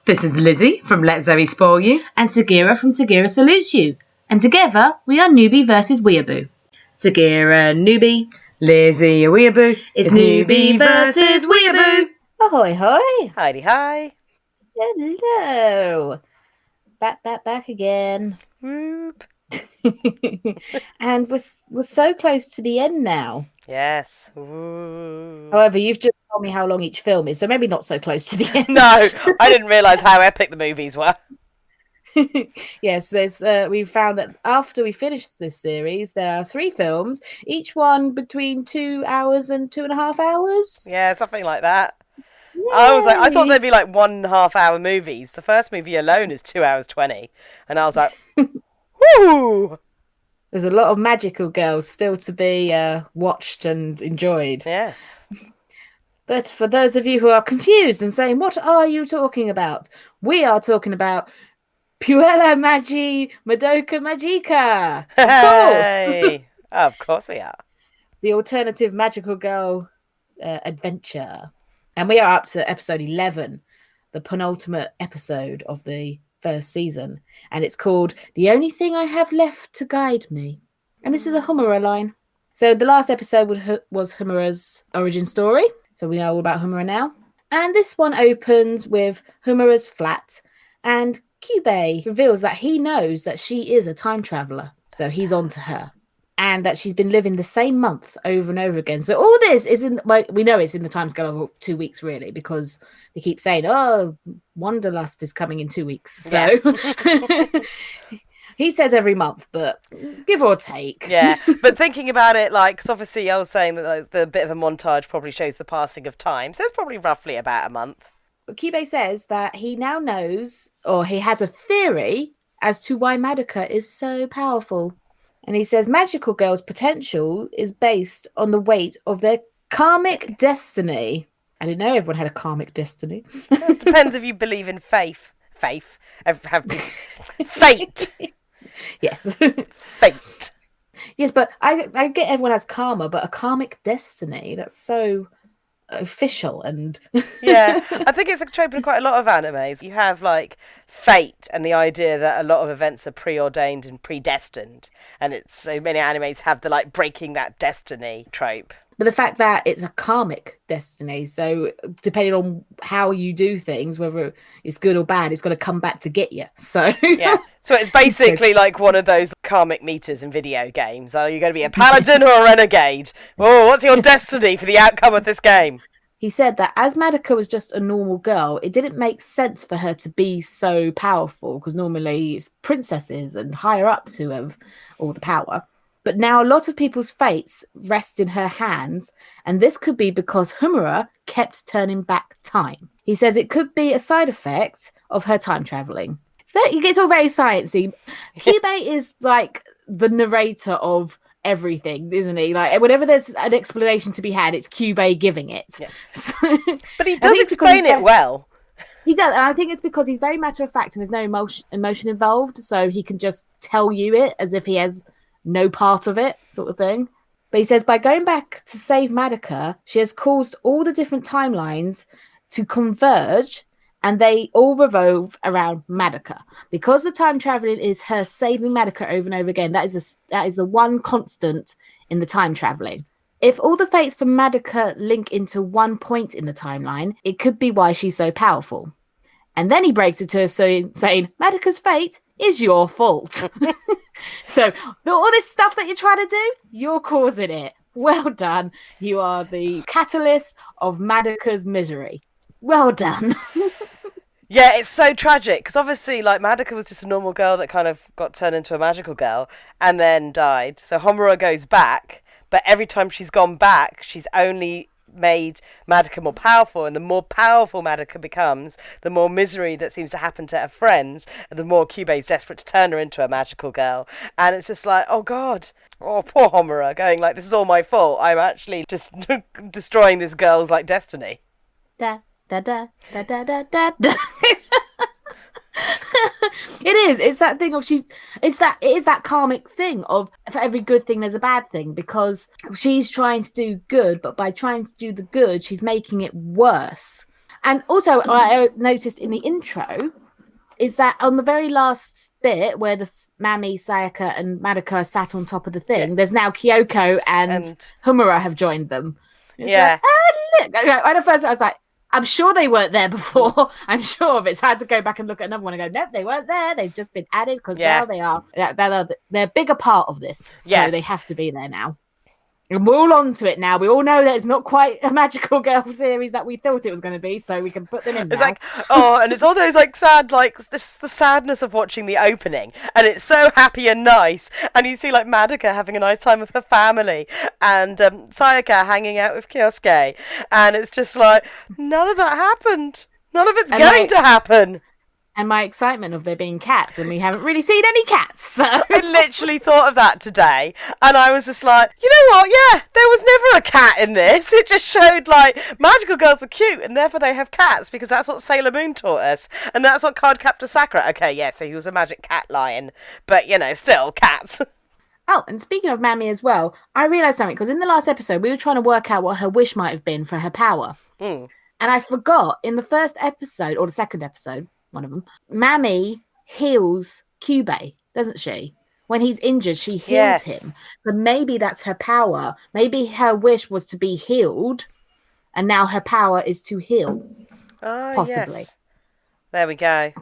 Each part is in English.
This is Lizzie from Let Zoe Spoil You. And Sagira from Sagira Salutes You. And together, we are Newbie versus Weeaboo. Sagira, Newbie. Lizzie, a Weeaboo. It's Newbie versus Weeaboo. Ahoy, hoy. Heidi, hi. Hello. Back again. Whoop. And we're so close to the end now. Yes. Ooh. However, you've just told me how long each film is, so maybe not so close to the end. No, I didn't realise how epic the movies were. Yes, we found that after we finished this series, there are 3 films, each one between 2 hours and 2.5 hours. Yeah, something like that. Yay. I thought they'd be like 1.5 hour movies. The first movie alone is 2 hours 20. And I was like, whoo! There's a lot of magical girls still to be watched and enjoyed. Yes. But for those of you who are confused and saying, what are you talking about? We are talking about Puella Magi Madoka Magica. Of course. Of course we are. The alternative magical girl adventure. And we are up to episode 11, the penultimate episode of the first season. And it's called The Only Thing I Have Left to Guide Me. And this is a Hamura line. So the last episode was Hamura's origin story. So we know all about Hamura now. And this one opens with Hamura's flat. And Kyubei reveals that he knows that she is a time traveler. So he's on to her. And that she's been living the same month over and over again. So all this is we know it's in the timescale of 2 weeks, really, because they keep saying, oh, Wanderlust is coming in 2 weeks. So yeah. He says every month, but give or take. Yeah, but thinking about it, because obviously I was saying that the bit of a montage probably shows the passing of time. So it's probably roughly about a month. But Kyubei says that he now knows, or he has a theory as to why Madoka is so powerful. And he says magical girls' potential is based on the weight of their karmic destiny. I didn't know everyone had a karmic destiny. It depends if you believe in faith. Fate. Yes. Fate. Yes, but I get everyone has karma, but a karmic destiny, that's so official and Yeah, I think it's a trope in quite a lot of animes. You have fate and the idea that a lot of events are preordained and predestined, and it's so many animes have the breaking that destiny trope. But the fact that it's a karmic destiny, so depending on how you do things, whether it's good or bad, it's going to come back to get you. So yeah, so it's basically like one of those karmic meters in video games. Are you going to be a paladin or a renegade? Oh, what's your destiny for the outcome of this game? He said that as Madoka was just a normal girl, it didn't make sense for her to be so powerful, because normally it's princesses and higher ups who have all the power. But now a lot of people's fates rest in her hands, and this could be because Hamura kept turning back time. He says it could be a side effect of her time traveling. It gets all very sciencey. Kyubei is like the narrator of everything, isn't he? Whenever there's an explanation to be had, it's Kyubei giving it. Yes. But he does explain it well. He does, and I think it's because he's very matter of fact and there's no emotion involved, so he can just tell you it as if he has no part of it, sort of thing. But he says by going back to save Madoka, she has caused all the different timelines to converge, and they all revolve around Madoka. Because the time traveling is her saving Madoka over and over again, that is the one constant in the time traveling. If all the fates for Madoka link into one point in the timeline, it could be why she's so powerful. And then he breaks it to her saying, Madoka's fate is your fault. So all this stuff that you're trying to do, you're causing it. Well done. You are the catalyst of Madoka's misery. Well done. Yeah, it's so tragic, because obviously, Madoka was just a normal girl that kind of got turned into a magical girl and then died. So Hamura goes back, but every time she's gone back, she's only made Madoka more powerful, and the more powerful Madoka becomes, the more misery that seems to happen to her friends, and the more Kyubei's desperate to turn her into a magical girl. And it's just oh God, oh poor Hamura, going this is all my fault. I'm actually just destroying this girl's destiny. Da da da da da da da da. It is. It's that thing of it is that karmic thing of for every good thing there's a bad thing, because she's trying to do good, but by trying to do the good, she's making it worse. And also, I noticed in the intro is that on the very last bit where the Mami, Sayaka, and Madoka sat on top of the thing, there's now Kyoko and Hamura have joined them. It's like, oh, look. And at first I was like, I'm sure they weren't there before. I'm sure of it. So I had to go back and look at another one and go, nope, they weren't there. They've just been added because now they are. They're a bigger part of this. So they have to be there now. And we're all on to it now. We all know that it's not quite a magical girl series that we thought it was going to be, so we can put them in It's now. like, and it's all those like sad, like this the sadness of watching the opening, and it's so happy and nice, and you see like Madoka having a nice time with her family, and Sayaka hanging out with Kyosuke, and it's just like none of that happened. None of it's going to happen. And my excitement of there being cats, and we haven't really seen any cats. So. I literally thought of that today, and I was just like, you know what? Yeah, there was never a cat in this. It just showed like magical girls are cute, and therefore they have cats because that's what Sailor Moon taught us, and that's what Cardcaptor Sakura. Okay, yeah, so he was a magic cat lion, but you know, still cats. Oh, and speaking of Mami as well, I realised something because in the last episode we were trying to work out what her wish might have been for her power, and I forgot in the first episode or the second episode. One of them. Mami heals Kyubey, doesn't she? When he's injured, she heals him. But maybe that's her power. Maybe her wish was to be healed, and now her power is to heal. Possibly. Yes. There we go.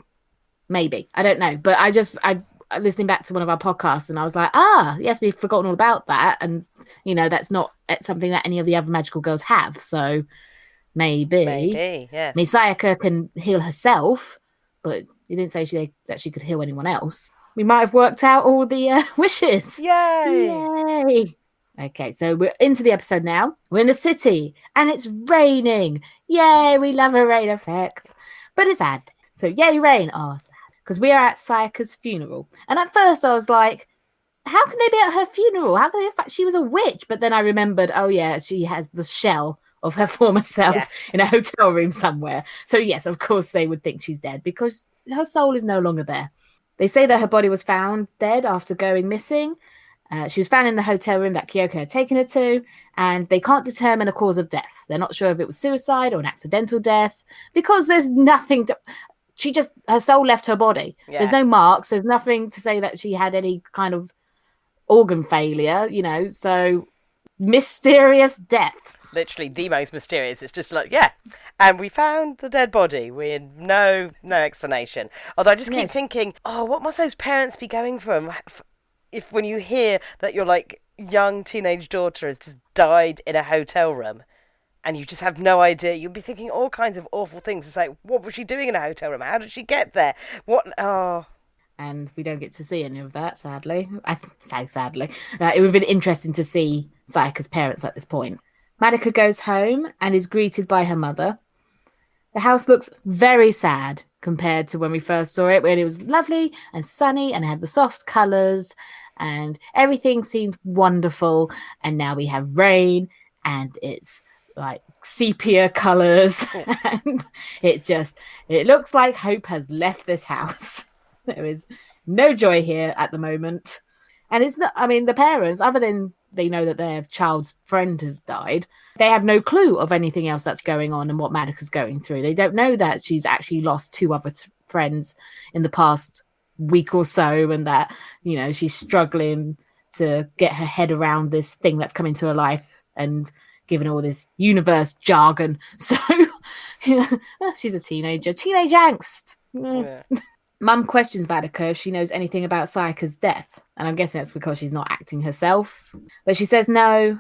Maybe. I don't know. But I listening back to one of our podcasts, and I was like, yes, we've forgotten all about that. And, you know, that's not something that any of the other magical girls have. So maybe yes. Sayaka can heal herself. But you didn't say that she could heal anyone else. We might have worked out all the wishes. Yay! Okay, so we're into the episode now. We're in the city, and it's raining. Yay, we love a rain effect. But it's sad. So yay, rain. Oh, sad. Because we are at Sayaka's funeral. And at first I was like, how can they be at her funeral? How can they, in fact, she was a witch. But then I remembered, she has the shell of her former self in a hotel room somewhere. So yes, of course they would think she's dead because her soul is no longer there. They say that her body was found dead after going missing. She was found in the hotel room that Kyoko had taken her to, and they can't determine a cause of death. They're not sure if it was suicide or an accidental death because there's nothing to... her soul left her body. Yeah. There's no marks. There's nothing to say that she had any kind of organ failure, you know, so mysterious death. Literally the most mysterious. It's just like, and we found the dead body with no explanation. Although I just keep thinking, what must those parents be going through if when you hear that your like young teenage daughter has just died in a hotel room and you just have no idea. You'll be thinking all kinds of awful things. It's like, what was she doing in a hotel room? How did she get there? And we don't get to see any of that, sadly. I say sadly. It would have been interesting to see Sayaka's parents at this point. Madoka goes home and is greeted by her mother. The house looks very sad compared to when we first saw it, when it was lovely and sunny and had the soft colours and everything seemed wonderful. And now we have rain and it's like sepia colours and it looks like hope has left this house. There is no joy here at the moment. And it's not, the parents, other than they know that their child's friend has died, they have no clue of anything else that's going on and what Madoka's going through. They don't know that she's actually lost two other friends in the past week or so, and that, you know, she's struggling to get her head around this thing that's come into her life and given all this universe jargon. So she's a teenage angst. Yeah. Mum questions Madoka if she knows anything about Sayaka's death. And I'm guessing that's because she's not acting herself. But she says no.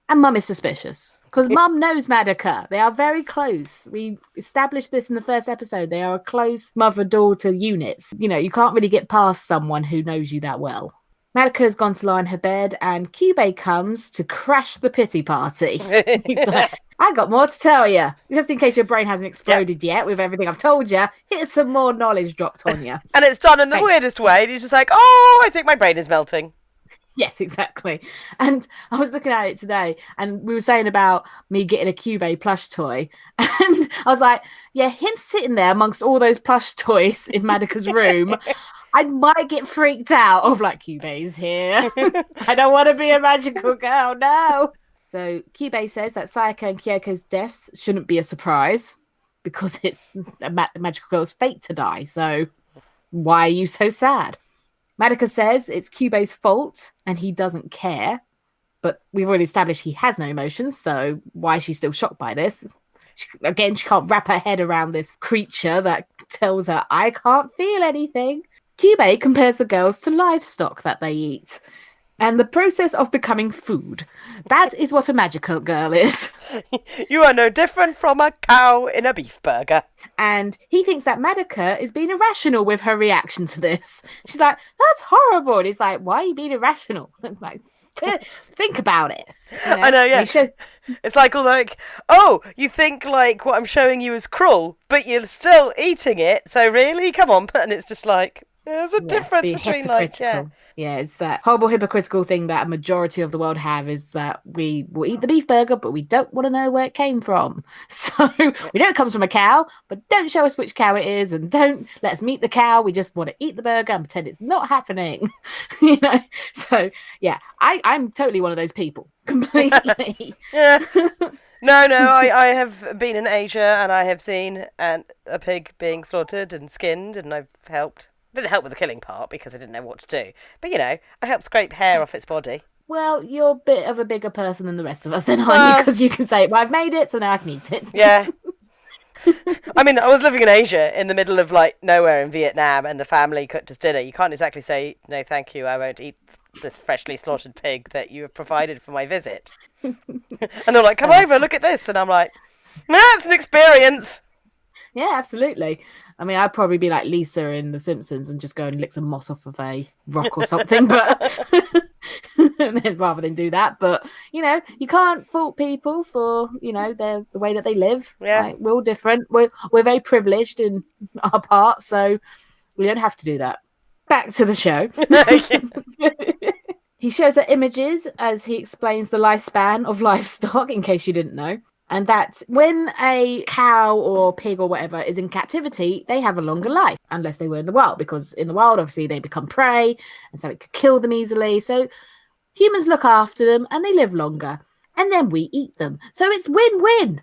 And Mum is suspicious. Because Mum knows Madoka. They are very close. We established this in the first episode. They are a close mother-daughter unit. You know, you can't really get past someone who knows you that well. Madoka has gone to lie in her bed and Kyubey comes to crash the pity party. He's like, I got more to tell you. Just in case your brain hasn't exploded yet with everything I've told you, here's some more knowledge dropped on you. And it's done in the weirdest way. He's just like, I think my brain is melting. Yes, exactly. And I was looking at it today and we were saying about me getting a Kyubey plush toy. And I was like, him sitting there amongst all those plush toys in Madoka's room, I might get freaked out of like, Kyubey's here. I don't want to be a magical girl, no. So Kyubey says that Sayaka and Kyoko's deaths shouldn't be a surprise. because it's a magical girl's fate to die. So why are you so sad? Madoka says it's Kyubey's fault and he doesn't care. But we've already established he has no emotions, so why is she still shocked by this? Again, she can't wrap her head around this creature that tells her, I can't feel anything. Kyubey compares the girls to livestock that they eat. And the process of becoming food. That is what a magical girl is. You are no different from a cow in a beef burger. And he thinks that Madoka is being irrational with her reaction to this. She's like, that's horrible. And he's like, why are you being irrational? Like, think about it. You know? I know, yeah. It's like all like, oh, you think like what I'm showing you is cruel, but you're still eating it. So really, come on. And it's just like, there's a difference between like, yeah, it's that horrible hypocritical thing that a majority of the world have, is that we will eat the beef burger, but we don't want to know where it came from. So we know it comes from a cow, but don't show us which cow it is, and don't let us meet the cow. We just want to eat the burger and pretend it's not happening. You know? So yeah, I'm totally one of those people. Completely. Yeah. No, I have been in Asia and I have seen a pig being slaughtered and skinned, and I've helped. Didn't help with the killing part because I didn't know what to do. But, you know, I helped scrape hair off its body. Well, you're a bit of a bigger person than the rest of us then, aren't you? Because you can say, well, I've made it, so now I can eat it. Yeah. I mean, I was living in Asia in the middle of, like, nowhere in Vietnam, and the family cooked us dinner. You can't exactly say, no, thank you, I won't eat this freshly slaughtered pig that you have provided for my visit. And they're like, come over, look at this. And I'm like, it's an experience. Yeah, absolutely. I mean, I'd probably be like Lisa in The Simpsons and just go and lick some moss off of a rock or something, but rather than do that. But, you know, you can't fault people for, you know, the way that they live. Yeah. Like, we're all different. We're very privileged in our part, so we don't have to do that. Back to the show. He shows her images as he explains the lifespan of livestock, in case you didn't know. And that when a cow or pig or whatever is in captivity, they have a longer life, unless they were in the wild, because in the wild, obviously, they become prey, and so it could kill them easily. So humans look after them and they live longer. And then we eat them. So it's win-win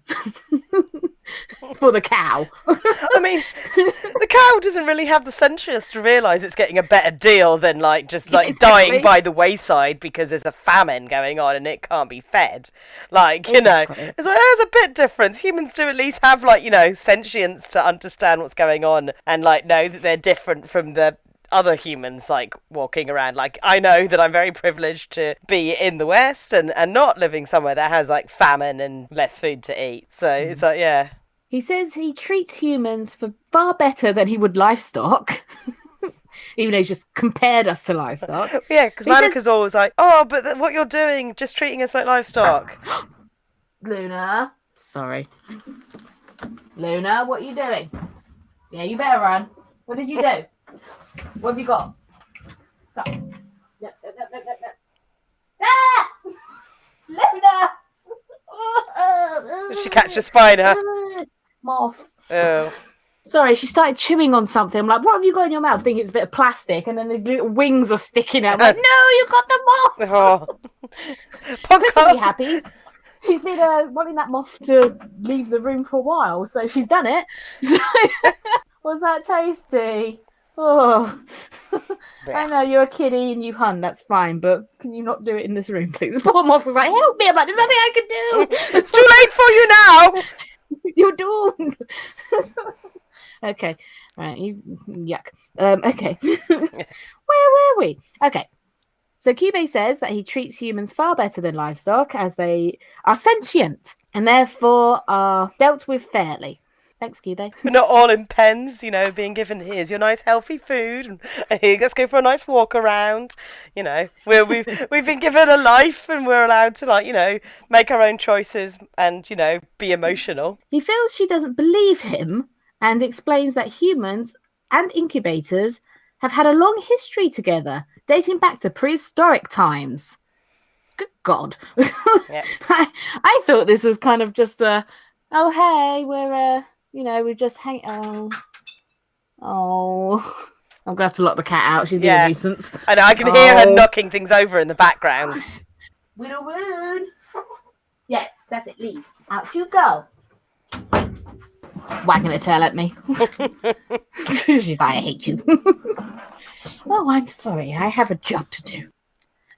for the cow. I mean, the cow doesn't really have the sentience to realise it's getting a better deal than like just like dying by the wayside because there's a famine going on and it can't be fed. Like, you know, it's like, there's a bit difference. Humans do at least have like, you know, sentience to understand what's going on and like know that they're different from the other humans like walking around. Like, I know that I'm very privileged to be in the West and not living somewhere that has like famine and less food to eat. So it's like, yeah. He says he treats humans for far better than he would livestock. Even though he's just compared us to livestock. Yeah, because Madoka's always like, oh, but what you're doing, just treating us like livestock. Luna. Sorry. Luna, what are you doing? Yeah, you better run. What did you do? What have you got? Stop. No. Ah! Luna! Did she catch a spider? Moth. Oh. Sorry, she started chewing on something. I'm like, what have you got in your mouth? Thinking it's a bit of plastic, and then these little wings are sticking out. I'm like, no, you got the moth! Oh. Chris will be happy. He's been wanting that moth to leave the room for a while, so she's done it. So, was that tasty? Oh, I know you're a kiddie and you hunt, that's fine, but can you not do it in this room, please? The poor moth was like, help me, there's nothing I can do. It's too late for you now. You're doomed. Okay, right, yuck. Okay, where were we? Okay, so Kyubey says that he treats humans far better than livestock as they are sentient and therefore are dealt with fairly. Thanks, Kyubey. We're not all in pens, you know, being given, here's your nice healthy food, and here, let's go for a nice walk around. You know, we've been given a life, and we're allowed to, like, you know, make our own choices and, you know, be emotional. He feels she doesn't believe him and explains that humans and incubators have had a long history together, dating back to prehistoric times. Good God. Yeah. I thought this was kind of just a, oh, hey, we're you know, we're just hanging. Oh, I'm gonna have to lock the cat out. She's being a nuisance. I know. I can hear her knocking things over in the background. Whittlewood. Yeah, that's it. Leave. Out you go. wagging her tail at me. She's like, I hate you. Oh, I'm sorry. I have a job to do.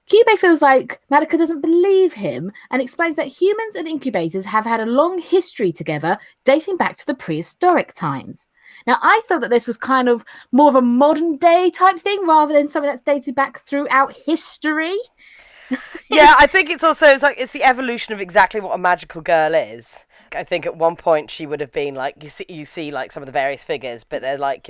Kyubey feels like Madoka doesn't believe him and explains that humans and incubators have had a long history together dating back to the prehistoric times. Now, I thought that this was kind of more of a modern day type thing rather than something that's dated back throughout history. Yeah, I think it's it's the evolution of exactly what a magical girl is. I think at one point she would have been like, you see like some of the various figures, but they're like,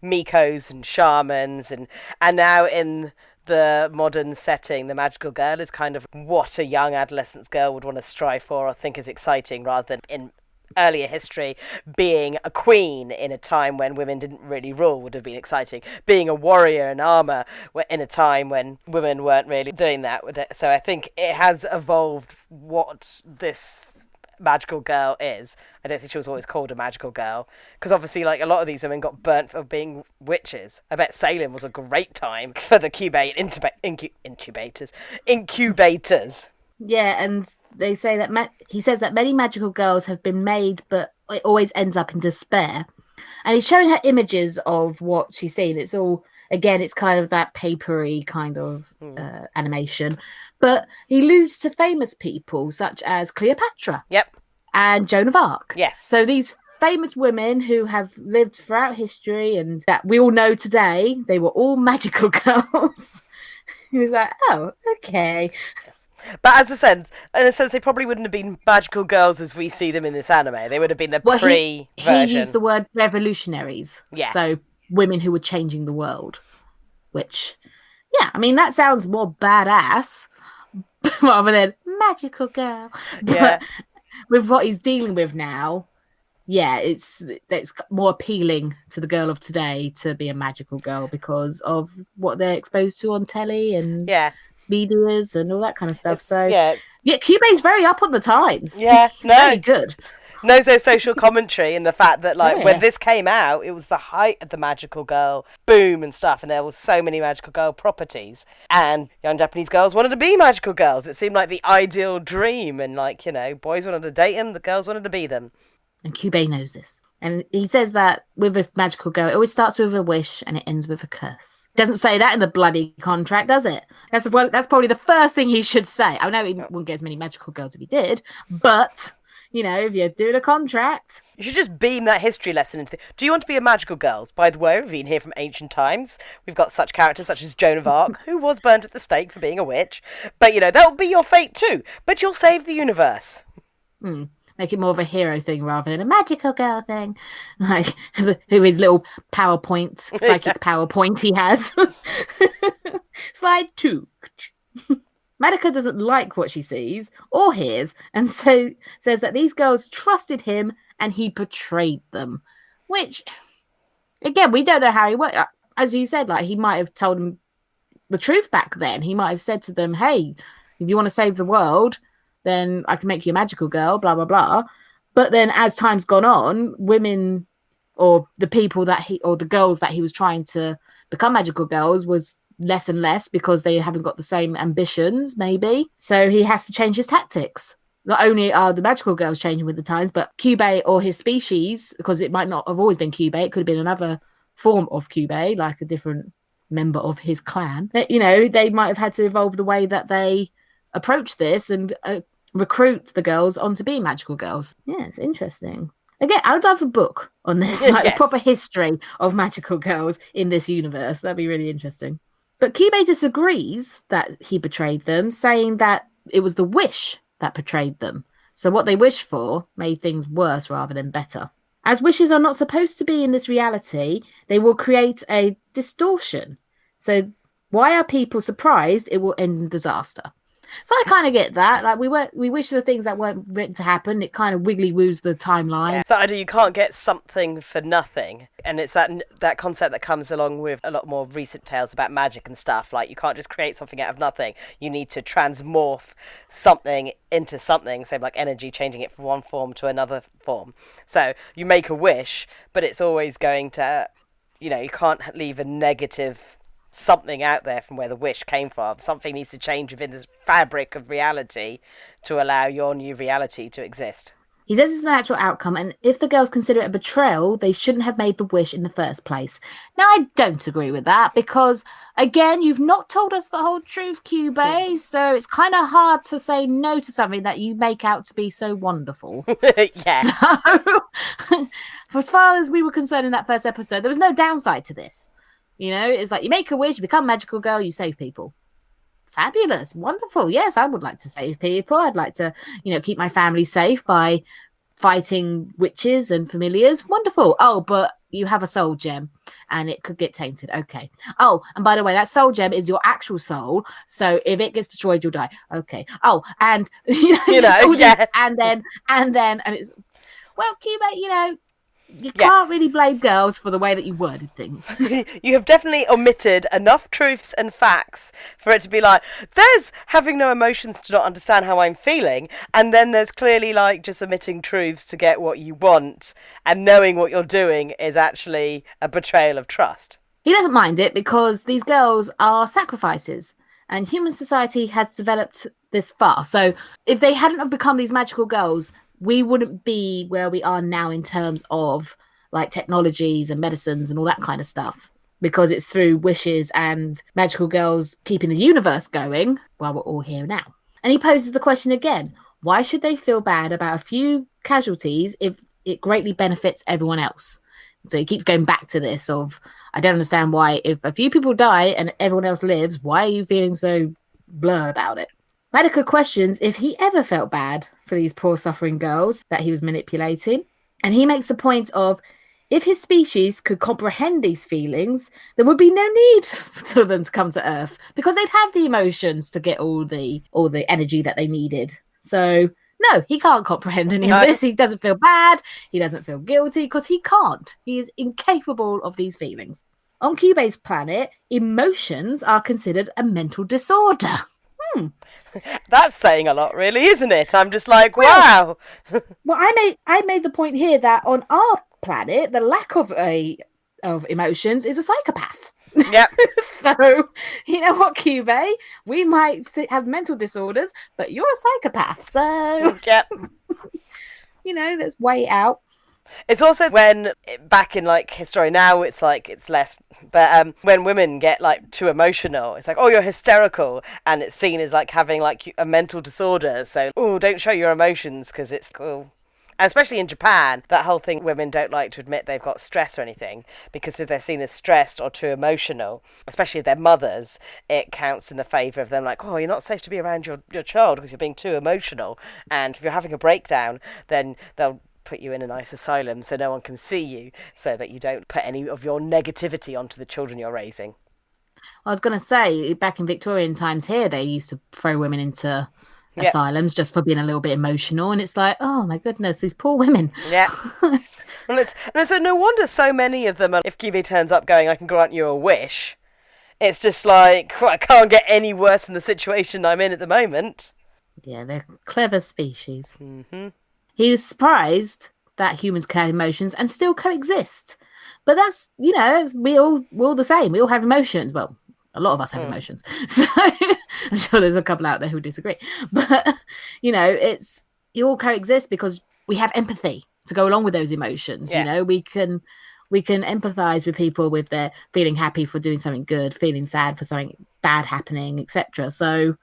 Mikos and shamans, and now in the modern setting, the magical girl is kind of what a young adolescent girl would want to strive for or think is exciting, rather than in earlier history being a queen in a time when women didn't really rule would have been exciting. Being a warrior in armor in a time when women weren't really doing that. So I think it has evolved what this magical girl is. I don't think she was always called a magical girl, because obviously like a lot of these women got burnt for being witches. I bet Salem was a great time for the Kyubey incubators. Yeah, and they say that he says that many magical girls have been made, but it always ends up in despair. And he's showing her images of what she's seen. It's all, again, it's kind of that papery kind of animation. But he alludes to famous people such as Cleopatra. Yep. And Joan of Arc. Yes. So these famous women who have lived throughout history and that we all know today, they were all magical girls. He was like, oh, okay. Yes. But as I said, in a sense, they probably wouldn't have been magical girls as we see them in this anime. They would have been the pre-version. He used the word revolutionaries. Yeah. So women who were changing the world. Which, yeah, I mean, that sounds more badass rather than magical girl. But yeah. With what he's dealing with now, yeah, it's more appealing to the girl of today to be a magical girl because of what they're exposed to on telly and medias and all that kind of stuff. So yeah, Kyubey's very up on the times. Yeah, very good. Knows their social commentary and the fact that like when this came out, it was the height of the magical girl boom and stuff, and there was so many magical girl properties, and young Japanese girls wanted to be magical girls. It seemed like the ideal dream, and like boys wanted to date them, the girls wanted to be them. And Kyubey knows this. And he says that with this magical girl, it always starts with a wish and it ends with a curse. Doesn't say that in the bloody contract, does it? That's probably the first thing he should say. I know he wouldn't get as many magical girls if he did, but, if you're doing a contract... You should just beam that history lesson into do you want to be a magical girl? By the way, we've been here from ancient times. We've got such characters such as Joan of Arc, who was burnt at the stake for being a witch. But, that'll be your fate too. But you'll save the universe. Make it more of a hero thing rather than a magical girl thing. Like, who his little psychic PowerPoint he has. Slide 2. Madoka doesn't like what she sees or hears, and so says that these girls trusted him and he betrayed them. Which, again, we don't know how he worked. As you said, like he might have told them the truth back then. He might have said to them, hey, if you want to save the world, then I can make you a magical girl, blah, blah, blah. But then as time's gone on, women or the people or the girls that he was trying to become magical girls was less and less because they haven't got the same ambitions, maybe. So he has to change his tactics. Not only are the magical girls changing with the times, but Kyubey or his species, because it might not have always been Kyubey, it could have been another form of Kyubey, like a different member of his clan. That, they might have had to evolve the way that they approach this and recruit the girls onto being magical girls. Yeah, it's interesting. Again, I would love a book on this, like a proper history of magical girls in this universe. That'd be really interesting. But Kyubey disagrees that he betrayed them, saying that it was the wish that betrayed them. So what they wished for made things worse rather than better. As wishes are not supposed to be in this reality, they will create a distortion. So why are people surprised it will end in disaster? So I kind of get that. Like we wish for things that weren't written to happen. It kind of wiggly woos the timeline. Yeah. So I do. You can't get something for nothing, and it's that concept that comes along with a lot more recent tales about magic and stuff. Like you can't just create something out of nothing. You need to transmorph something into something. Same like energy, changing it from one form to another form. So you make a wish, but it's always going to, you can't leave a negative something out there from where the wish came from. Something needs to change within this fabric of reality to allow your new reality to exist. He says it's the natural outcome, and if the girls consider it a betrayal, they shouldn't have made the wish in the first place. Now, I don't agree with that because, again, you've not told us the whole truth, Cubey, so it's kind of hard to say no to something that you make out to be so wonderful. Yeah. So, for as far as we were concerned in that first episode, there was no downside to this. You know, it's like you make a wish, you become a magical girl, you save people. Fabulous, wonderful. Yes, I would like to save people. I'd like to, keep my family safe by fighting witches and familiars. Wonderful. Oh, but you have a soul gem and it could get tainted. Okay. Oh, and by the way, that soul gem is your actual soul. So if it gets destroyed, you'll die. Okay. Oh, and yeah. and then it's Cuba, you can't really blame girls for the way that you worded things. You have definitely omitted enough truths and facts for it to be like, there's having no emotions to not understand how I'm feeling, and then there's clearly like just omitting truths to get what you want, and knowing what you're doing is actually a betrayal of trust. He doesn't mind it because these girls are sacrifices, and human society has developed this far. So if they hadn't have become these magical girls, we wouldn't be where we are now in terms of like technologies and medicines and all that kind of stuff, because it's through wishes and magical girls keeping the universe going while we're all here now. And he poses the question again, why should they feel bad about a few casualties if it greatly benefits everyone else? So he keeps going back to this of, I don't understand why if a few people die and everyone else lives, why are you feeling so blur about it? Madoka questions if he ever felt bad for these poor suffering girls that he was manipulating. And he makes the point of, if his species could comprehend these feelings, there would be no need for them to come to Earth because they'd have the emotions to get all the energy that they needed. So no, he can't comprehend any of this. He doesn't feel bad. He doesn't feel guilty because he can't. He is incapable of these feelings. On Cubey's planet, emotions are considered a mental disorder. That's saying a lot, really, isn't it? I'm just like, wow. Well, I made the point here that on our planet, the lack of emotions is a psychopath. Yep. So, you know what, Cubey? We might have mental disorders, but you're a psychopath. So, yep. Let's weigh it out. It's also when, back in like history now, it's like it's less, but when women get like too emotional, it's like, oh, you're hysterical, and it's seen as like having like a mental disorder. So, oh, don't show your emotions because it's cool. And especially in Japan, that whole thing, women don't like to admit they've got stress or anything, because if they're seen as stressed or too emotional, especially if they're mothers, it counts in the favour of them, like, oh, you're not safe to be around your child because you're being too emotional. And if you're having a breakdown, then they'll put you in a nice asylum so no one can see you, so that you don't put any of your negativity onto the children you're raising. I was going to say, back in Victorian times here, they used to throw women into asylums just for being a little bit emotional, and it's like, oh my goodness, these poor women. Yeah. And it's no wonder so many of them, if QV turns up going, I can grant you a wish, it's just like, well, I can't get any worse than the situation I'm in at the moment. Yeah, they're clever species. Mm-hmm. He was surprised that humans can have emotions and still coexist. But that's, we're all the same. We all have emotions. Well, a lot of us have emotions. So I'm sure there's a couple out there who disagree. But, you all coexist because we have empathy to go along with those emotions. Yeah. We can empathize with people with their feeling happy for doing something good, feeling sad for something bad happening, etc. So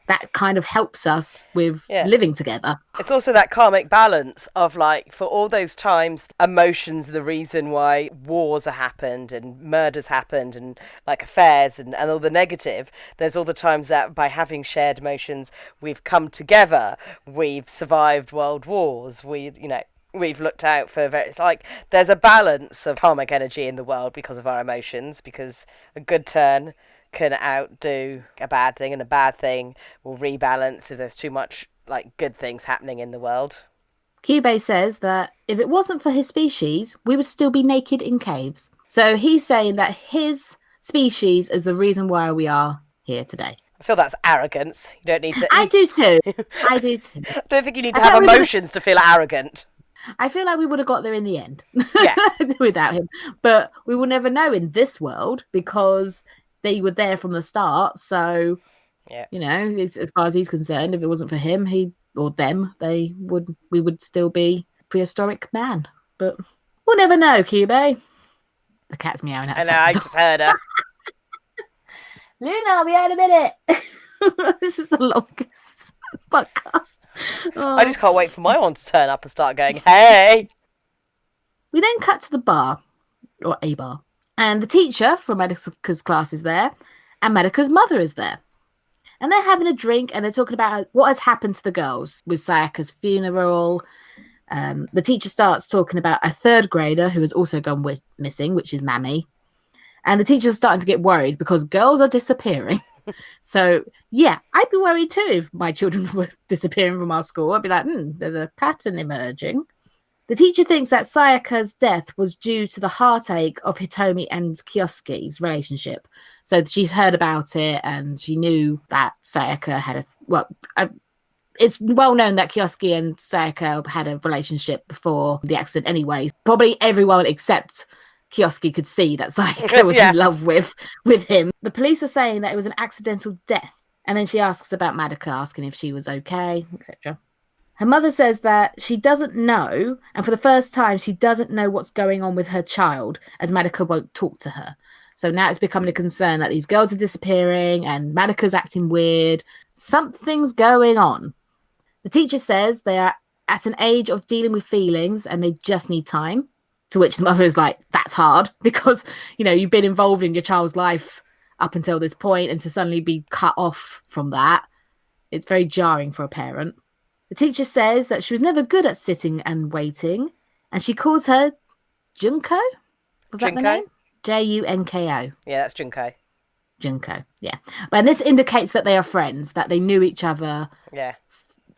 that kind of helps us with living together. It's also that karmic balance of, like, for all those times, emotions are the reason why wars have happened and murders happened and, like, affairs and all the negative. There's all the times that by having shared emotions, we've come together, we've survived world wars, we've looked out for various, like, there's a balance of karmic energy in the world because of our emotions, because a good turn can outdo a bad thing, and a bad thing will rebalance if there's too much like good things happening in the world. Cubey says that if it wasn't for his species, we would still be naked in caves. So he's saying that his species is the reason why we are here today. I feel that's arrogance. You don't need to. I do too. I do too. I don't think you need to have emotions to feel arrogant. I feel like we would have got there in the end. Yeah. Without him. But we will never know in this world because they were there from the start. So, as far as he's concerned, if it wasn't for him, he or them, we would still be prehistoric man. But we'll never know, Cube. The cat's meowing outside. I know, I just heard her. Luna, we had a minute. This is the longest podcast. Oh. I just can't wait for my one to turn up and start going, hey! We then cut to the bar, or a bar, and the teacher from Madoka's class is there, and Madoka's mother is there. And they're having a drink, and they're talking about what has happened to the girls with Sayaka's funeral. The teacher starts talking about a third grader who has also gone missing, which is Mami. And the teacher's starting to get worried because girls are disappearing. So, yeah, I'd be worried too if my children were disappearing from our school. I'd be like, there's a pattern emerging. The teacher thinks that Sayaka's death was due to the heartache of Hitomi and Kyosuke's relationship. So she's heard about it and she knew that Sayaka had it's well known that Kyosuke and Sayaka had a relationship before the accident anyway. Probably everyone except Kyosuke could see that Sayaka was in love with him. The police are saying that it was an accidental death. And then she asks about Madoka, asking if she was okay, etc. Her mother says that she doesn't know, and for the first time, she doesn't know what's going on with her child, as Madoka won't talk to her. So now it's becoming a concern that these girls are disappearing and Madoka's acting weird. Something's going on. The teacher says they are at an age of dealing with feelings and they just need time. To which the mother is like, that's hard because, you've been involved in your child's life up until this point, and to suddenly be cut off from that, it's very jarring for a parent. The teacher says that she was never good at sitting and waiting, and she calls her Junko? Was that the name? Junko. Yeah, that's Junko. Junko, yeah. But this indicates that they are friends, that they knew each other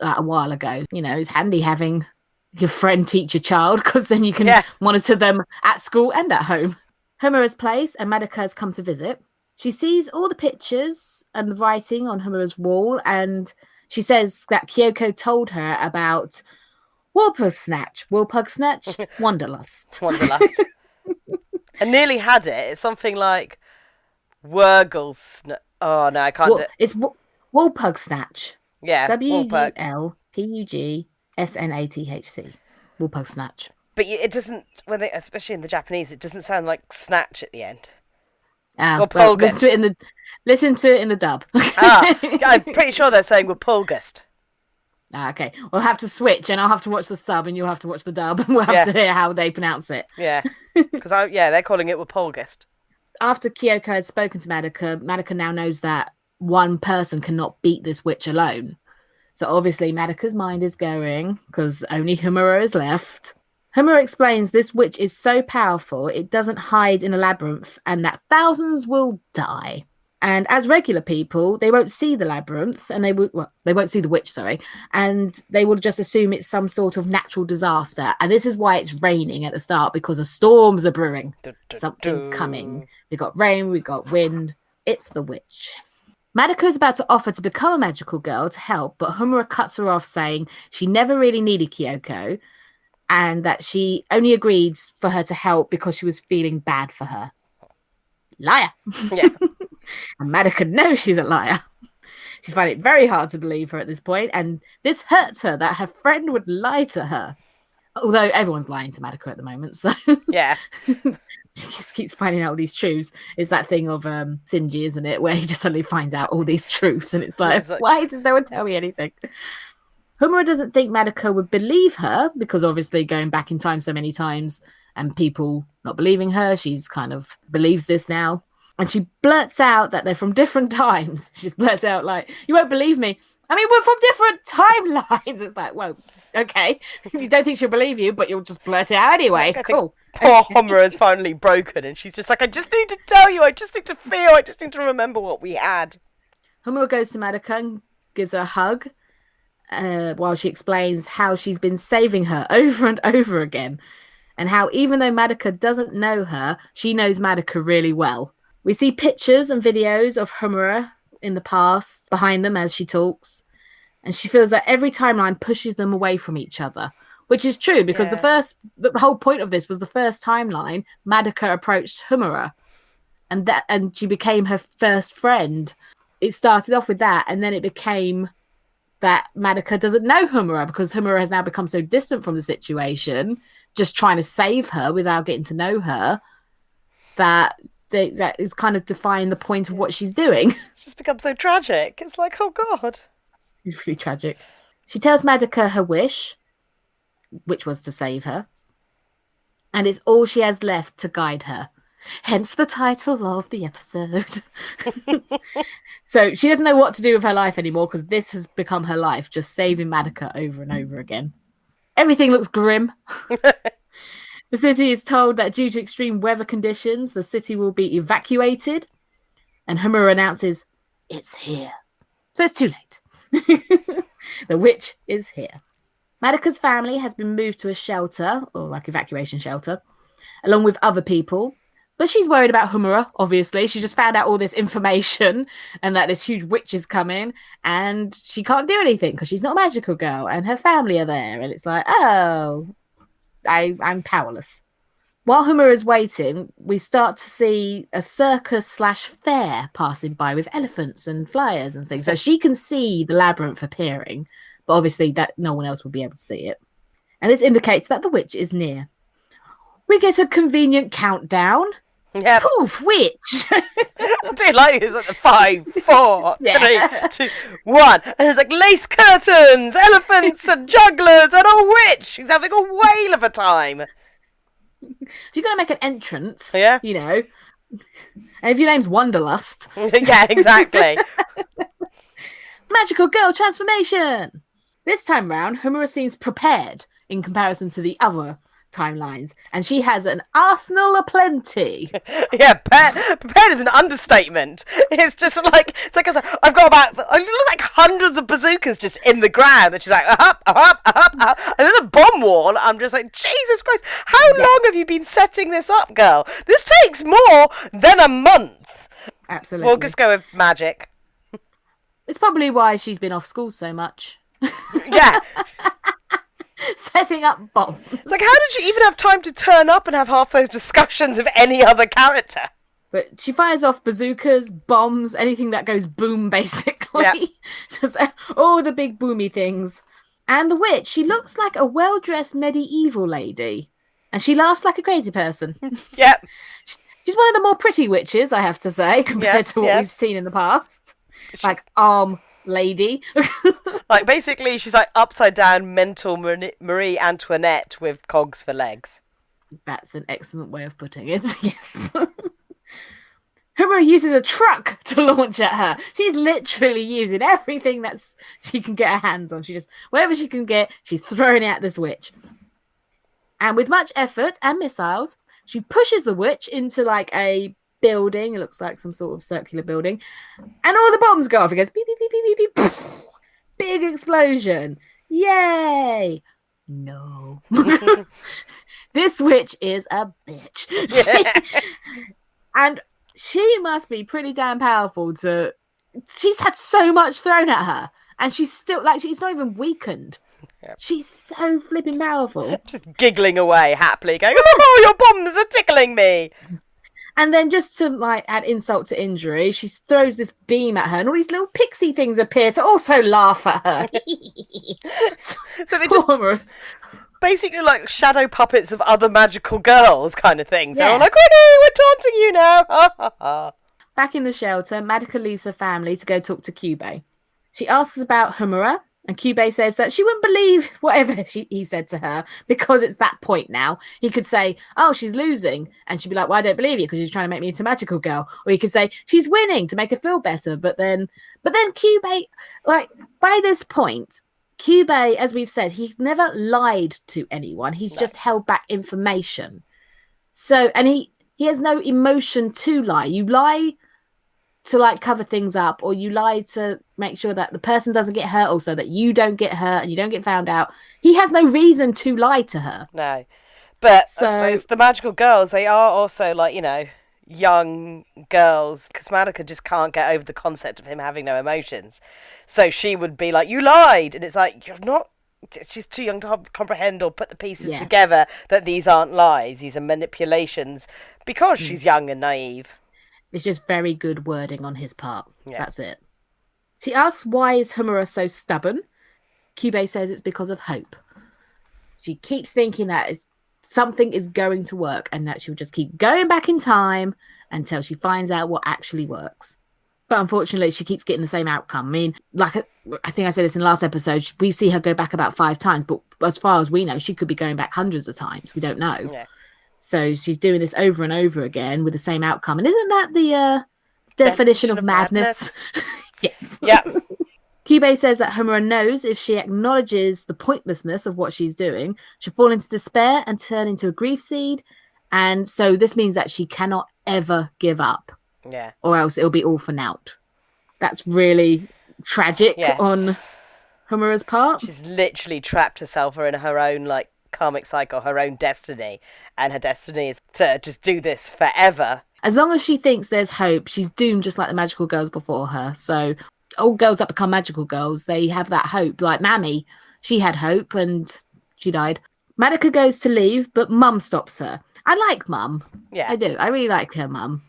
a while ago. It's handy having your friend teach your child because then you can monitor them at school and at home. Hamura's place, and Madoka has come to visit. She sees all the pictures and the writing on Hamura's wall, and she says that Kyoko told her about Woolpug Snatch, Wanderlust. Wanderlust. I nearly had it. It's something like Wurgle. Oh, no, I can't do it. It's Woolpug Snatch. Yeah, Wulpugsnathc. Woolpug Snatch. But it doesn't, especially in the Japanese, it doesn't sound like snatch at the end. Well, listen to it in the dub. I'm pretty sure they're saying Wulpulgust. Okay, we'll have to switch, and I'll have to watch the sub, and you'll have to watch the dub, and we'll have to hear how they pronounce it. Yeah, because they're calling it Wulpulgust. After Kyoko had spoken to Madoka now knows that one person cannot beat this witch alone. So obviously Madoka's mind is going, because only Hamura is left. Hamura explains this witch is so powerful it doesn't hide in a labyrinth and that thousands will die. And as regular people, they won't see the labyrinth and they won't see the witch, and they will just assume it's some sort of natural disaster. And this is why it's raining at the start, because the storms are brewing. Something's coming. We've got rain, we've got wind. It's the witch. Madoka is about to offer to become a magical girl to help, but Hamura cuts her off, saying she never really needed Kyoko, and that she only agreed for her to help because she was feeling bad for her. Liar. Yeah. And Madoka knows she's a liar. She's finding it very hard to believe her at this point, and this hurts her that her friend would lie to her. Although everyone's lying to Madoka at the moment, so... Yeah. She just keeps finding out all these truths. It's that thing of Shinji, isn't it? Where he just suddenly finds out all these truths, and it's like, why does no one tell me anything? Hamura doesn't think Madoka would believe her, because obviously going back in time so many times and people not believing her, she's kind of believes this now. And she blurts out that they're from different times. She just blurts out like, you won't believe me. I mean, we're from different timelines. It's like, well, okay. You don't think she'll believe you, but you'll just blurt it out anyway. Cool. Poor Hamura is finally broken, and she's just like, I just need to tell you, I just need to feel, I just need to remember what we had. Hamura goes to Madoka and gives her a hug while she explains how she's been saving her over and over again, and how even though Madoka doesn't know her, she knows Madoka really well. We see pictures and videos of Hamura in the past behind them as she talks, and she feels that every timeline pushes them away from each other, which is true because the whole point of this was the first timeline Madoka approached Hamura, and she became her first friend. It started off with that, and then it became that Madoka doesn't know Hamura because Hamura has now become so distant from the situation, just trying to save her without getting to know her, that is kind of defying the point of what she's doing. It's just become so tragic. It's like, oh God. It's really tragic. She tells Madoka her wish, which was to save her, and it's all she has left to guide her. Hence the title of the episode. So she doesn't know what to do with her life anymore because this has become her life, just saving Madoka over and over again. Everything looks grim. The city is told that due to extreme weather conditions, the city will be evacuated. And Hamura announces, it's here. So it's too late. The witch is here. Madoka's family has been moved to a shelter, or like evacuation shelter, along with other people. But she's worried about Hamura, obviously. She just found out all this information and that this huge witch is coming and she can't do anything because she's not a magical girl and her family are there. And it's like, oh, I'm powerless. While Hamura is waiting, we start to see a circus/fair passing by with elephants and flyers and things. So she can see the labyrinth appearing, but obviously that no one else will be able to see it. And this indicates that the witch is near. We get a convenient countdown. Yeah. Poof, witch. I do like this at the 5, 4, 3, 2, 1. And it's like lace curtains, elephants and jugglers and a witch. She's having a whale of a time. If you're going to make an entrance, yeah, you know, and if your name's Wanderlust. Yeah, exactly. Magical girl transformation. This time round, Hamura seems prepared in comparison to the other timelines, and she has an arsenal aplenty. Yeah, prepared is an understatement. It's just like, I've got about, it looks like hundreds of bazookas just in the ground, and she's like, up, and then the bomb wall. I'm just like, Jesus Christ, how long have you been setting this up, girl? This takes more than a month. Absolutely. We'll just go with magic. It's probably why she's been off school so much. Yeah. Setting up bombs. It's like, how did you even have time to turn up and have half those discussions with any other character? But she fires off bazookas, bombs, anything that goes boom, basically. Yeah. Just all the big boomy things. And the witch, she looks like a well-dressed medieval lady. And she laughs like a crazy person. Yep. She's one of the more pretty witches, I have to say, compared to what we've seen in the past. Like, lady. Like, basically, she's like upside down mental Marie Antoinette with cogs for legs. That's an excellent way of putting it, yes. Hamura uses a truck to launch at her. She's literally using everything she can get her hands on. She just, whatever she can get, she's throwing it at this witch. And with much effort and missiles, she pushes the witch into like a building. It looks like some sort of circular building. And all the bombs go off. It goes beep, beep, beep, beep, beep, beep. Big explosion. Yay. No. This witch is a bitch. And she must be pretty damn powerful she's had so much thrown at her. And she's still, like, she's not even weakened. Yep. She's so flipping powerful. Just giggling away happily, going, oh, your bombs are tickling me. And then just to like add insult to injury, she throws this beam at her and all these little pixie things appear to also laugh at her. So they just basically like shadow puppets of other magical girls kind of things. Yeah. They're all like, we're taunting you now. Back in the shelter, Madoka leaves her family to go talk to Kyubei. She asks about Hamura, and Kyubei says that she wouldn't believe whatever he said to her because it's that point now. He could say, oh, she's losing. And she'd be like, well, I don't believe you because you're trying to make me into a magical girl. Or he could say, she's winning to make her feel better. But then Kyubei, like, by this point, Kyubei, as we've said, he's never lied to anyone. He's just held back information. So, and he has no emotion to lie. You lie to like cover things up, or you lie to make sure that the person doesn't get hurt, also that you don't get hurt and you don't get found out. He has no reason to lie to her. No, but I suppose the magical girls, they are also like, you know, young girls, because Madoka just can't get over the concept of him having no emotions. So she would be like, you lied, and it's like, you're not. She's too young to comprehend or put the pieces together that these aren't lies, these are manipulations, because she's young and naive. It's just very good wording on his part. Yeah. That's it. She asks why is Hamura so stubborn, Kyubey says it's because of hope. She keeps thinking that something is going to work and that she'll just keep going back in time until she finds out what actually works. But unfortunately, she keeps getting the same outcome. I mean, like I think I said this in the last episode, we see her go back about 5 times, but as far as we know, she could be going back hundreds of times. We don't know. Yeah. So she's doing this over and over again with the same outcome. And isn't that the definition of madness? Yes. Yeah. Kyubey says that Hamura knows if she acknowledges the pointlessness of what she's doing, she'll fall into despair and turn into a grief seed. And so this means that she cannot ever give up. Yeah. Or else it'll be all for naught. That's really tragic on Hamura's part. She's literally trapped herself in her own like karmic cycle, her own destiny. And her destiny is to just do this forever. As long as she thinks there's hope, she's doomed just like the magical girls before her. So all girls that become magical girls, they have that hope. Like Mammy, she had hope and she died. Madoka goes to leave, but Mum stops her. I like Mum. Yeah. I do. I really like her Mum.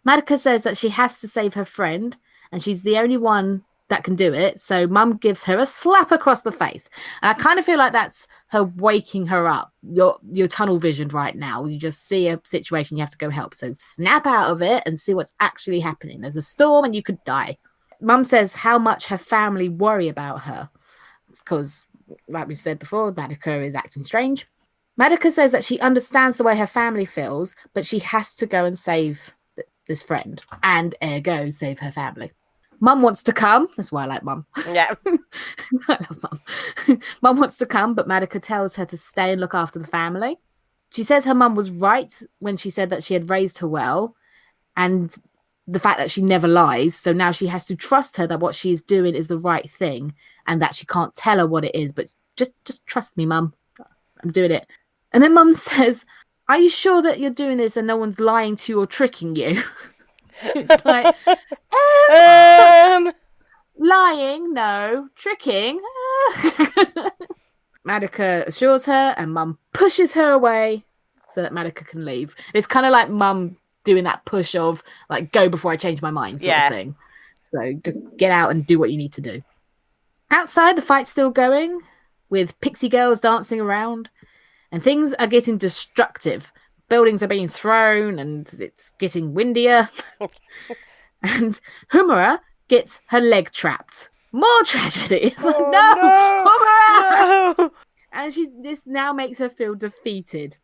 Madoka says that she has to save her friend and she's the only one that can do it. So Mum gives her a slap across the face. And I kind of feel like that's her waking her up. You're tunnel visioned right now. You just see a situation, you have to go help. So snap out of it and see what's actually happening. There's a storm and you could die. Mum says how much her family worry about her. It's because, like we said before, Madoka is acting strange. Madoka says that she understands the way her family feels, but she has to go and save this friend and ergo save her family. Mum wants to come. That's why I like Mum. Yeah. I love Mum. Mum wants to come, but Madoka tells her to stay and look after the family. She says her mum was right when she said that she had raised her well and the fact that she never lies. So now she has to trust her that what she is doing is the right thing and that she can't tell her what it is. But just trust me, Mum. I'm doing it. And then Mum says, are you sure that you're doing this and no one's lying to you or tricking you? It's like, lying, no. Tricking. Madoka assures her and Mum pushes her away so that Madoka can leave. It's kind of like Mum doing that push of like, go before I change my mind sort of thing. So just get out and do what you need to do. Outside, the fight's still going with pixie girls dancing around and things are getting destructive. Buildings are being thrown and it's getting windier. And Hamura gets her leg trapped. More tragedy. It's like, no, Hamura! No! And this now makes her feel defeated.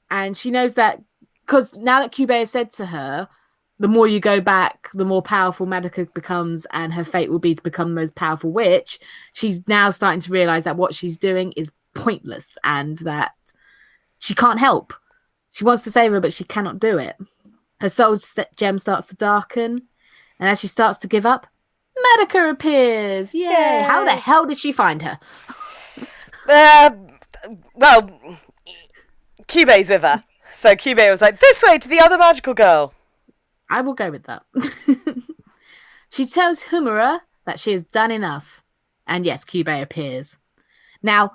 And she knows that because now that Kyubey has said to her, the more you go back, the more powerful Madoka becomes, and her fate will be to become the most powerful witch. She's now starting to realize that what she's doing is pointless and that she can't help. She wants to save her, but she cannot do it. Her soul gem starts to darken, and as she starts to give up, Madoka appears. Yay! How the hell did she find her? Well, Kyubey's with her. So Kyubey was like, this way to the other magical girl. I will go with that. She tells Hamura that she has done enough. And yes, Kyubey appears. Now,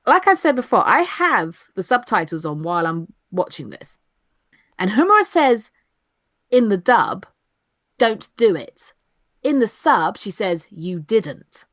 like I've said before, I have the subtitles on while I'm watching this. And Hamura says in the dub, don't do it. In the sub, she says, you didn't.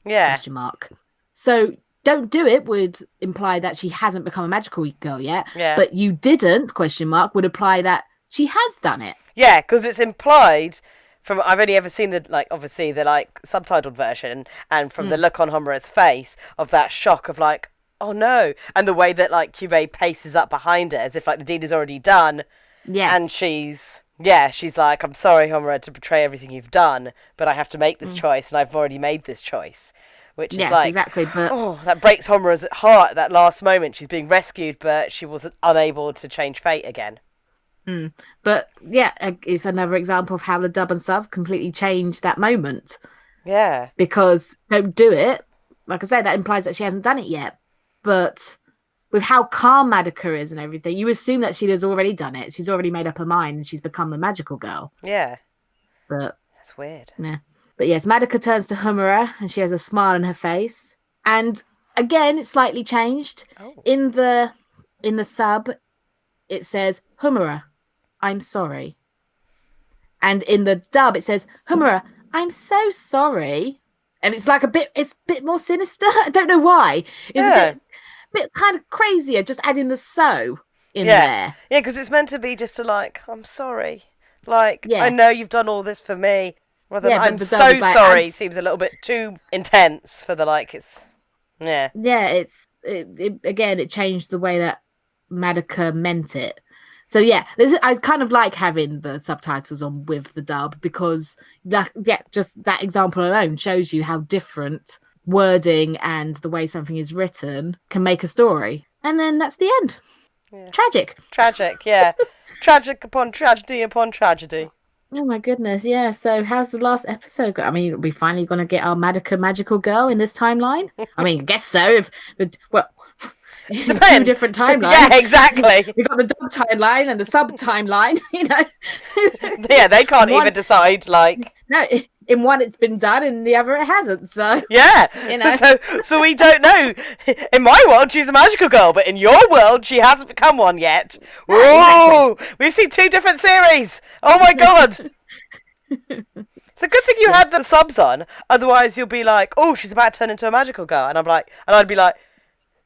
Yeah. Question mark. So don't do it would imply that she hasn't become a magical girl yet. Yeah. But you didn't, question mark, would imply that she has done it. Yeah, because it's implied from, I've only ever seen the, like, obviously the, like, subtitled version, and from the look on Homura's face of that shock of, like, oh no, and the way that, like, Kyubey paces up behind her as if, like, the deed is already done. Yeah. And she's like, I'm sorry, Hamura, to betray everything you've done, but I have to make this choice, and I've already made this choice. Which is like, exactly, but that breaks Homura's heart at that last moment. She's being rescued, but she was unable to change fate again. But yeah, it's another example of how the dub and sub completely changed that moment. Yeah. Because don't do it. Like I said, that implies that she hasn't done it yet. But with how calm Madoka is and everything, you assume that she has already done it. She's already made up her mind and she's become the magical girl. Yeah. But that's weird. Yeah. But yes, Madoka turns to Hamura and she has a smile on her face. And again, it's slightly changed. Oh. In the sub, it says, Hamura, I'm sorry. And in the dub, it says, Hamura, I'm so sorry. and it's like it's a bit more sinister. I don't know why. It's a bit kind of crazier, just adding the so in there. Yeah, because it's meant to be just I'm sorry. I know you've done all this for me. Rather than I'm so sorry seems a little bit too intense for it's... Yeah. Yeah, it changed the way that Madoka meant it. So yeah, I kind of like having the subtitles on with the dub because just that example alone shows you how different wording and the way something is written can make a story. And then that's the end. Yes. Tragic, yeah. Tragic upon tragedy upon tragedy. Oh my goodness, yeah. So how's the last episode go? I mean, are we finally going to get our Madoka magical girl in this timeline? I mean, I guess so. Two different timelines. Yeah, exactly. We've got the dub timeline and the sub timeline, Yeah, they can't even decide, No, in one it's been done, in the other it hasn't, so... Yeah, so we don't know. In my world, she's a magical girl, but in your world, she hasn't become one yet. Whoa! Exactly. We've seen 2 different series! Oh my god! It's a good thing you had the subs on, otherwise you'll be like, oh, she's about to turn into a magical girl, and I'd be like,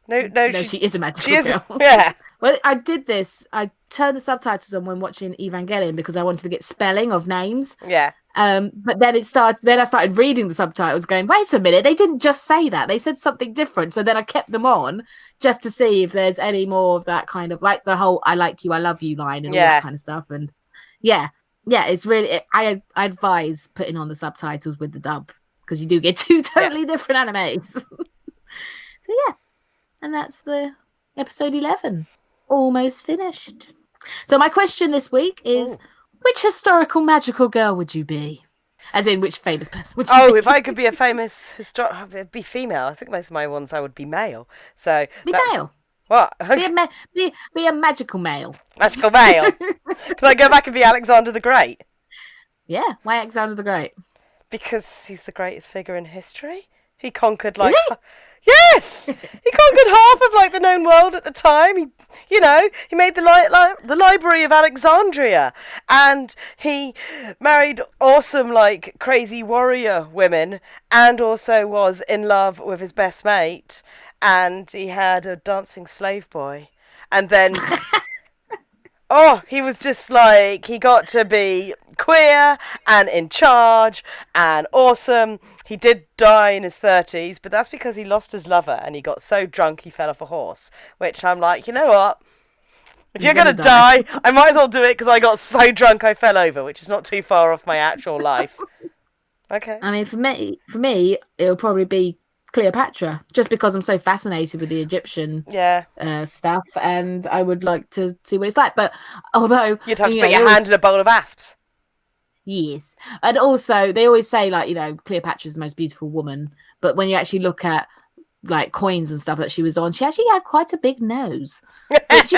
no, she is a magical girl. Yeah. Well, I did this. I turned the subtitles on when watching Evangelion because I wanted to get spelling of names. Yeah. But then I started reading the subtitles going, wait a minute, they didn't just say that. They said something different. So then I kept them on just to see if there's any more of that kind of the whole I like you, I love you line and all that kind of stuff. And yeah, it's really, I advise putting on the subtitles with the dub because you do get 2 totally different animes. So yeah, and that's the episode 11. Almost finished. So my question this week is, which historical magical girl would you be? As in, which famous person would you be? If I could be a famous it'd be female. I think most of my ones I would be male. So male. What? Be a magical male. Magical male. Can I go back and be Alexander the Great? Yeah, why Alexander the Great? Because he's the greatest figure in history. He conquered Yes, he conquered half of the known world at the time. He made the Library of Alexandria, and he married awesome crazy warrior women, and also was in love with his best mate, and he had a dancing slave boy, and then. He was just he got to be queer and in charge and awesome. He did die in his 30s, but that's because he lost his lover and he got so drunk he fell off a horse, which I'm like, you know what? If you're going to die, I might as well do it because I got so drunk I fell over, which is not too far off my actual life. Okay. I mean, for me, it'll probably be Cleopatra, just because I'm so fascinated with the Egyptian stuff, and I would like to see what it's like. But although you'd have to put your hand in a bowl of asps. Yes, and also they always say Cleopatra's the most beautiful woman, but when you actually look at coins and stuff that she was on, she actually had quite a big nose, which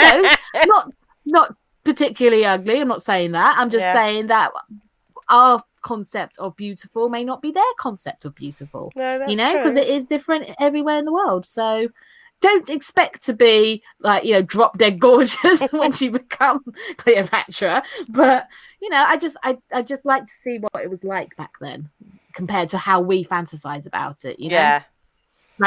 not particularly ugly. I'm not saying that. I'm just saying that our concept of beautiful may not be their concept of beautiful. No, that's true. Because it is different everywhere in the world. So don't expect to be drop dead gorgeous when she becomes Cleopatra. But I just like to see what it was like back then compared to how we fantasize about it. Yeah.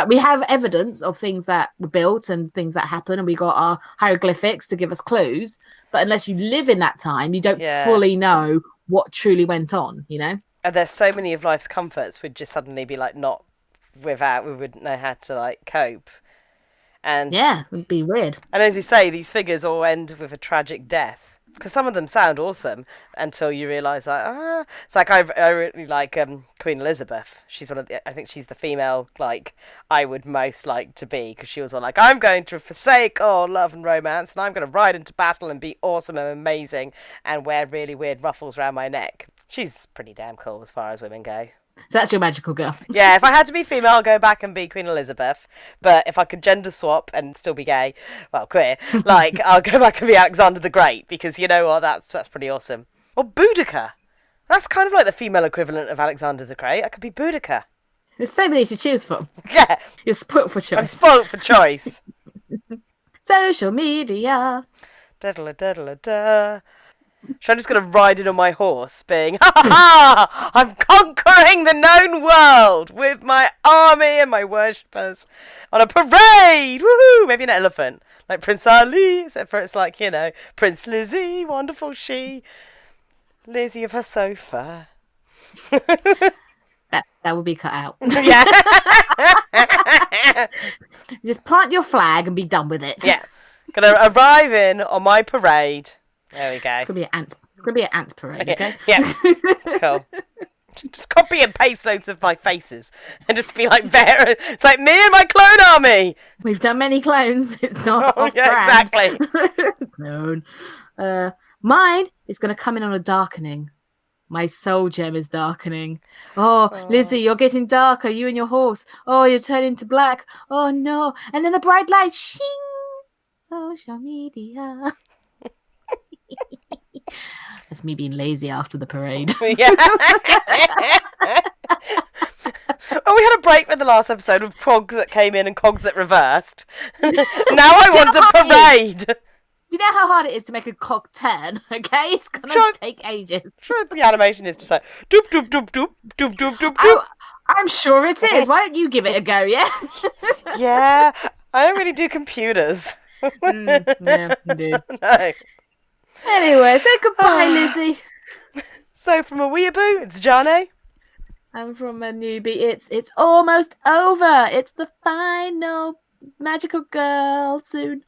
We have evidence of things that were built and things that happen, and we got our hieroglyphics to give us clues. But unless you live in that time, you don't fully know what truly went on, And there's so many of life's comforts would just suddenly be not without, we wouldn't know how to cope. And yeah, it'd be weird. And as you say, these figures all end with a tragic death. Because some of them sound awesome until you realise it's I really like Queen Elizabeth. She's one of I think she's the female I would most like to be, because she was all I'm going to forsake all love and romance, and I'm going to ride into battle and be awesome and amazing and wear really weird ruffles around my neck. She's pretty damn cool as far as women go. So that's your magical girl. Yeah, if I had to be female, I'll go back and be Queen Elizabeth. But if I could gender swap and still be gay, well, queer, I'll go back and be Alexander the Great, because you know what, that's pretty awesome. Or Boudica. That's kind of like the female equivalent of Alexander the Great. I could be Boudica. There's so many to choose from. Yeah. You're spoilt for choice. I'm spoilt for choice. Social media. Da-da-da-da-da-da. So I'm just going to ride in on my horse, being, ha ha ha! I'm conquering the known world with my army and my worshippers on a parade! Woohoo! Maybe an elephant, like Prince Ali, except for it's like, you know, Prince Lizzie, wonderful she, Lizzie of her sofa. That would be cut out. Yeah. Just plant your flag and be done with it. Yeah. Gonna arrive in on my parade. There we go. It's gonna be an ant parade, okay? Yeah. Cool. Just copy and paste loads of my faces and just be like, there. It's like me and my clone army. We've done many clones. It's not Oh, yeah, off-brand. exactly. Clone. Mine is gonna come in on a darkening. My soul gem is darkening. Oh, Lizzie, you're getting darker. You and your horse. Oh, you're turning to black. Oh no! And then the bright light. Shing. Social media. That's me being lazy after the parade. Yeah. Well, we had a break with the last episode of cogs that came in and cogs that reversed. Now I want a parade. Do you know how hard it is to make a cog turn? Okay, it's gonna take ages. Sure, the animation is just like doop doop doop doop doop doop doop doop. Oh, I'm sure it is. Why don't you give it a go? Yeah. Yeah, I don't really do computers. Yeah, indeed. No. Anyway, say goodbye, Lizzie. So from a weeaboo, it's Johnny. I'm from a newbie. It's almost over. It's the final magical girl soon.